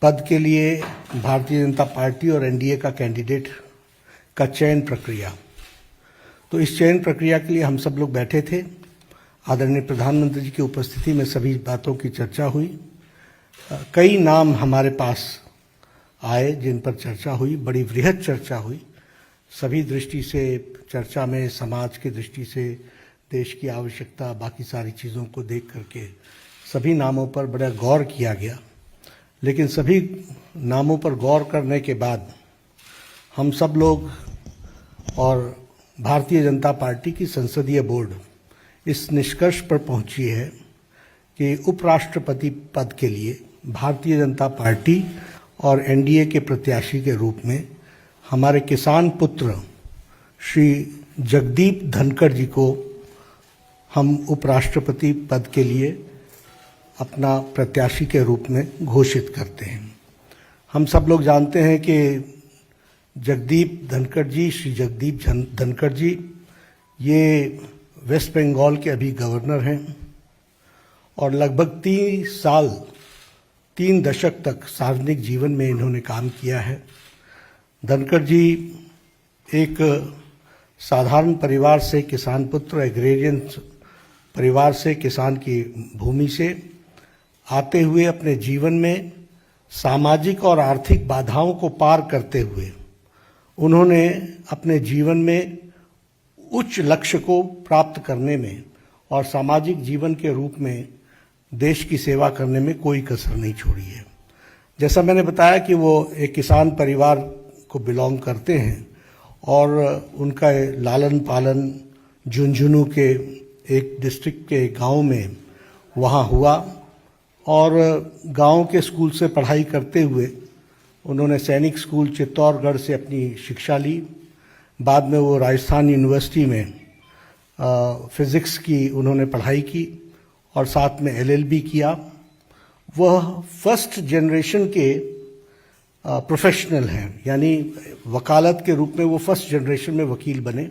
पद के लिए भारतीय जनता पार्टी और एनडीए का कैंडिडेट का चयन प्रक्रिया। तो इस चयन प्रक्रिया के लिए हम सब लोग बैठे थे। आदरणीय प्रधानमंत्री जी की उपस्थिति में सभी बातों की चर्चा हुई। कई नाम हमारे पास आए जिन पर चर्चा हुई, बड़ी वृहद चर्चा हुई। सभी दृष्टि से चर्चा में समाज की दृष्टि से, देश की आवश्यकता, बाकी सारी चीज़ों को देख करके सभी नामों पर बड़ा गौर किया गया। लेकिन सभी नामों पर गौर करने के बाद हम सब लोग और भारतीय जनता पार्टी की संसदीय बोर्ड इस निष्कर्ष पर पहुंची है कि उपराष्ट्रपति पद के लिए भारतीय जनता पार्टी और एनडीए के प्रत्याशी के रूप में हमारे किसान पुत्र श्री जगदीप धनखड़ जी को हम उपराष्ट्रपति पद के लिए अपना प्रत्याशी के रूप में घोषित करते हैं। हम सब लोग जानते हैं कि जगदीप धनखड़ जी, श्री जगदीप धनखड़ जी, ये वेस्ट बंगाल के अभी गवर्नर हैं और लगभग 3 दशक तक सार्वजनिक जीवन में इन्होंने काम किया है। धनखड़ जी एक साधारण परिवार से, किसान पुत्र, एग्रेरियन परिवार से, किसान की भूमि से आते हुए अपने जीवन में सामाजिक और आर्थिक बाधाओं को पार करते हुए उन्होंने अपने जीवन में उच्च लक्ष्य को प्राप्त करने में और सामाजिक जीवन के रूप में देश की सेवा करने में कोई कसर नहीं छोड़ी है। जैसा मैंने बताया कि वो एक किसान परिवार को बिलोंग करते हैं और उनका लालन पालन झुंझुनू के एक डिस्ट्रिक्ट के गांव में वहाँ हुआ और गांव के स्कूल से पढ़ाई करते हुए उन्होंने सैनिक स्कूल चित्तौड़गढ़ से अपनी शिक्षा ली। बाद में वो राजस्थान यूनिवर्सिटी में फिज़िक्स की उन्होंने पढ़ाई की और साथ में एलएलबी किया। वह फर्स्ट जनरेशन के प्रोफेशनल हैं, यानी वकालत के रूप में वो फर्स्ट जनरेशन में वकील बने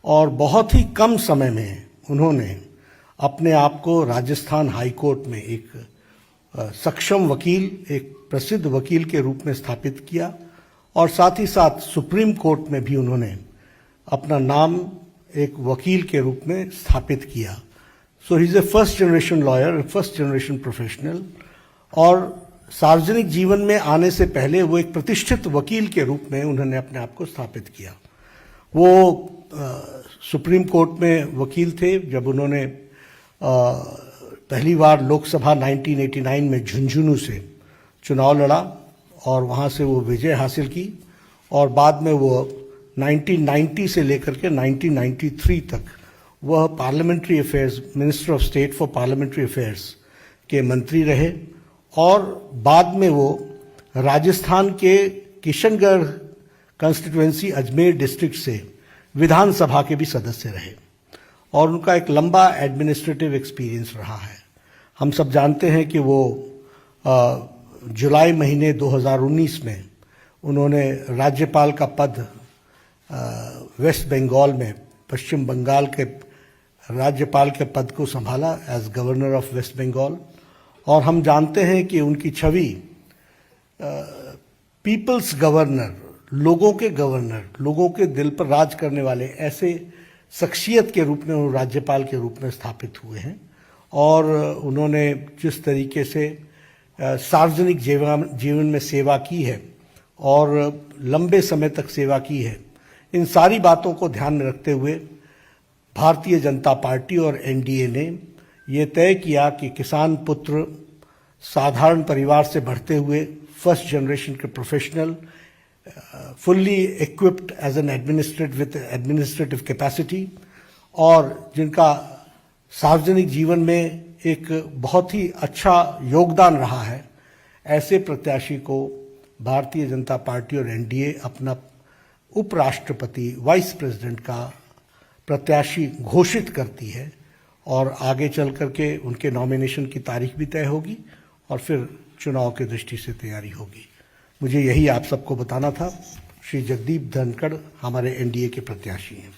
और बहुत ही कम समय में उन्होंने अपने आप को राजस्थान हाई कोर्ट में एक सक्षम वकील, एक प्रसिद्ध वकील के रूप में स्थापित किया और साथ ही साथ सुप्रीम कोर्ट में भी उन्होंने अपना नाम एक वकील के रूप में स्थापित किया। So he is a first generation lawyer, first generation professional. और सार्वजनिक जीवन में आने से पहले वो एक प्रतिष्ठित वकील के रूप में उन्होंने अपने आप को स्थापित किया। वो सुप्रीम कोर्ट में वकील थे जब उन्होंने पहली बार लोकसभा 1989 में झुंझुनू से चुनाव लड़ा और वहाँ से वो विजय हासिल की और बाद में वो 1990 से लेकर के 1993 तक वह parliamentary affairs, minister of state for parliamentary affairs के मंत्री रहे और बाद में वो राजस्थान के किशनगढ़ कंस्टिट्यूएंसी अजमेर डिस्ट्रिक्ट से विधानसभा के भी सदस्य रहे और उनका एक लंबा एडमिनिस्ट्रेटिव एक्सपीरियंस रहा है। हम सब जानते हैं कि वो जुलाई महीने 2019 में उन्होंने राज्यपाल का पद वेस्ट बंगाल में, पश्चिम बंगाल के राज्यपाल के पद को संभाला as governor of West Bengal. और हम जानते हैं कि उनकी छवि पीपल्स गवर्नर, लोगों के गवर्नर, लोगों के दिल पर राज करने वाले ऐसे शख्सियत के रूप में वो राज्यपाल के रूप में स्थापित हुए हैं और उन्होंने जिस तरीके से सार्वजनिक जीवन में सेवा की है और लंबे समय तक सेवा की है, इन सारी बातों को ध्यान में रखते हुए भारतीय जनता पार्टी और एनडीए ने ये तय किया कि किसान पुत्र, साधारण परिवार से बढ़ते हुए फर्स्ट जनरेशन के professional, fully equipped as an administrative capacity और जिनका सार्वजनिक जीवन में एक बहुत ही अच्छा योगदान रहा है, ऐसे प्रत्याशी को भारतीय जनता पार्टी और एनडीए अपना उपराष्ट्रपति, वाइस प्रेसिडेंट का प्रत्याशी घोषित करती है और आगे चल करके उनके नॉमिनेशन की तारीख भी तय होगी और फिर चुनाव की दृष्टि से तैयारी होगी। मुझे यही आप सबको बताना था। श्री जगदीप धनखड़ हमारे एनडीए के प्रत्याशी हैं।